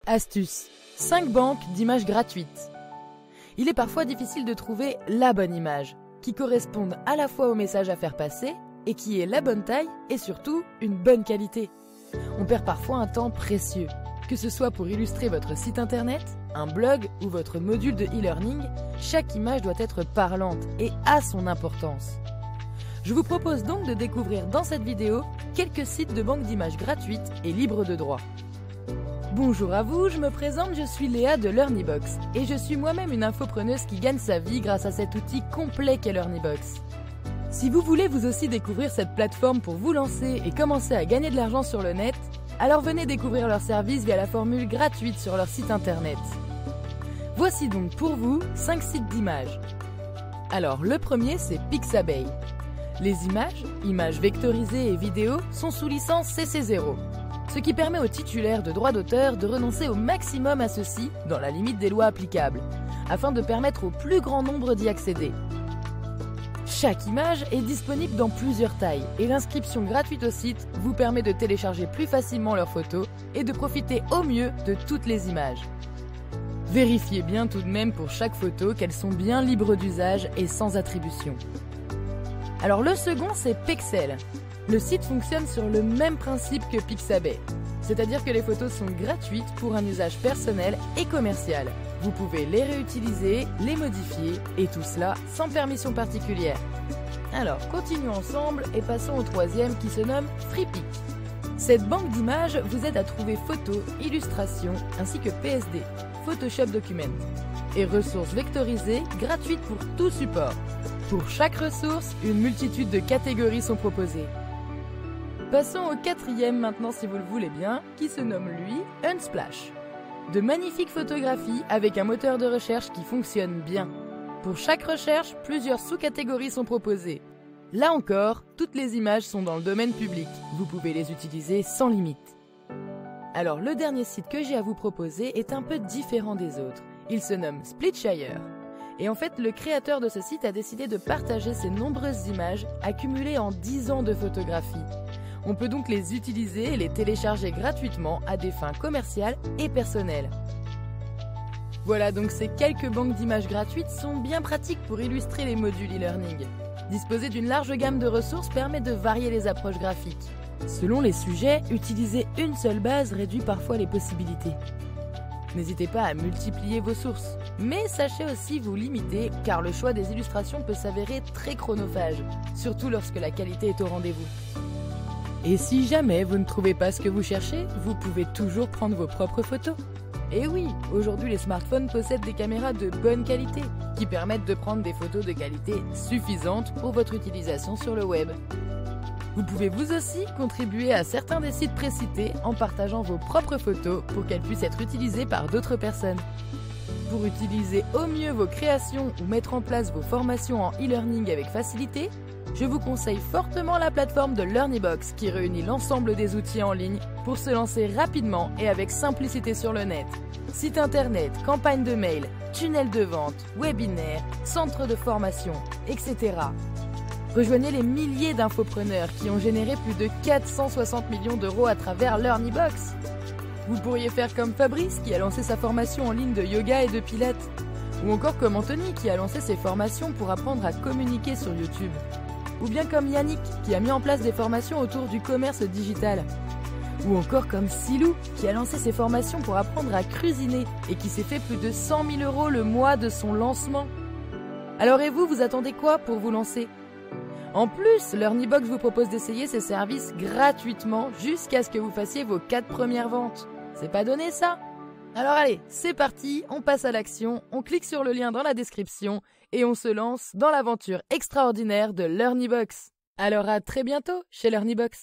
Astuce. 5 banques d'images gratuites. Il est parfois difficile de trouver la bonne image, qui corresponde à la fois au message à faire passer et qui est la bonne taille et surtout une bonne qualité. On perd parfois un temps précieux. Que ce soit pour illustrer votre site internet, un blog ou votre module de e-learning, chaque image doit être parlante et a son importance. Je vous propose donc de découvrir dans cette vidéo quelques sites de banques d'images gratuites et libres de droit. Bonjour à vous, je me présente, je suis Léa de LearnyBox et je suis moi-même une infopreneuse qui gagne sa vie grâce à cet outil complet qu'est LearnyBox. Si vous voulez vous aussi découvrir cette plateforme pour vous lancer et commencer à gagner de l'argent sur le net, alors venez découvrir leurs services via la formule gratuite sur leur site internet. Voici donc pour vous 5 sites d'images. Alors le premier c'est Pixabay. Les images vectorisées et vidéos sont sous licence CC0, ce qui permet aux titulaires de droits d'auteur de renoncer au maximum à ceux-ci dans la limite des lois applicables, afin de permettre au plus grand nombre d'y accéder. Chaque image est disponible dans plusieurs tailles et l'inscription gratuite au site vous permet de télécharger plus facilement leurs photos et de profiter au mieux de toutes les images. Vérifiez bien tout de même pour chaque photo qu'elles sont bien libres d'usage et sans attribution. Alors le second c'est Pexels. Le site fonctionne sur le même principe que Pixabay, c'est-à-dire que les photos sont gratuites pour un usage personnel et commercial. Vous pouvez les réutiliser, les modifier et tout cela sans permission particulière. Alors continuons ensemble et passons au troisième qui se nomme Freepik. Cette banque d'images vous aide à trouver photos, illustrations ainsi que PSD, Photoshop Document, et ressources vectorisées gratuites pour tout support. Pour chaque ressource, une multitude de catégories sont proposées. Passons au quatrième maintenant si vous le voulez bien, qui se nomme lui Unsplash. De magnifiques photographies avec un moteur de recherche qui fonctionne bien. Pour chaque recherche, plusieurs sous-catégories sont proposées. Là encore, toutes les images sont dans le domaine public, vous pouvez les utiliser sans limite. Alors le dernier site que j'ai à vous proposer est un peu différent des autres. Il se nomme Splitshire. Et en fait, le créateur de ce site a décidé de partager ses nombreuses images accumulées en 10 ans de photographie. On peut donc les utiliser et les télécharger gratuitement à des fins commerciales et personnelles. Voilà, donc ces quelques banques d'images gratuites sont bien pratiques pour illustrer les modules e-learning. Disposer d'une large gamme de ressources permet de varier les approches graphiques. Selon les sujets, utiliser une seule base réduit parfois les possibilités. N'hésitez pas à multiplier vos sources, mais sachez aussi vous limiter car le choix des illustrations peut s'avérer très chronophage, surtout lorsque la qualité est au rendez-vous. Et si jamais vous ne trouvez pas ce que vous cherchez, vous pouvez toujours prendre vos propres photos. Et oui, aujourd'hui les smartphones possèdent des caméras de bonne qualité, qui permettent de prendre des photos de qualité suffisante pour votre utilisation sur le web. Vous pouvez vous aussi contribuer à certains des sites précités en partageant vos propres photos pour qu'elles puissent être utilisées par d'autres personnes. Pour utiliser au mieux vos créations ou mettre en place vos formations en e-learning avec facilité, je vous conseille fortement la plateforme de LearnyBox qui réunit l'ensemble des outils en ligne pour se lancer rapidement et avec simplicité sur le net. Site internet, campagne de mail, tunnel de vente, webinaire, centre de formation, etc. Rejoignez les milliers d'infopreneurs qui ont généré plus de 460 millions d'euros à travers LearnyBox. Vous pourriez faire comme Fabrice qui a lancé sa formation en ligne de yoga et de pilates. Ou encore comme Anthony qui a lancé ses formations pour apprendre à communiquer sur YouTube. Ou bien comme Yannick qui a mis en place des formations autour du commerce digital. Ou encore comme Silou qui a lancé ses formations pour apprendre à cuisiner et qui s'est fait plus de 100 000 € le mois de son lancement. Alors et vous attendez quoi pour vous lancer ? En plus, LearnyBox vous propose d'essayer ses services gratuitement jusqu'à ce que vous fassiez vos 4 premières ventes. C'est pas donné ça ? Alors allez, c'est parti, on passe à l'action, on clique sur le lien dans la description et on se lance dans l'aventure extraordinaire de LearnyBox. Alors à très bientôt chez LearnyBox.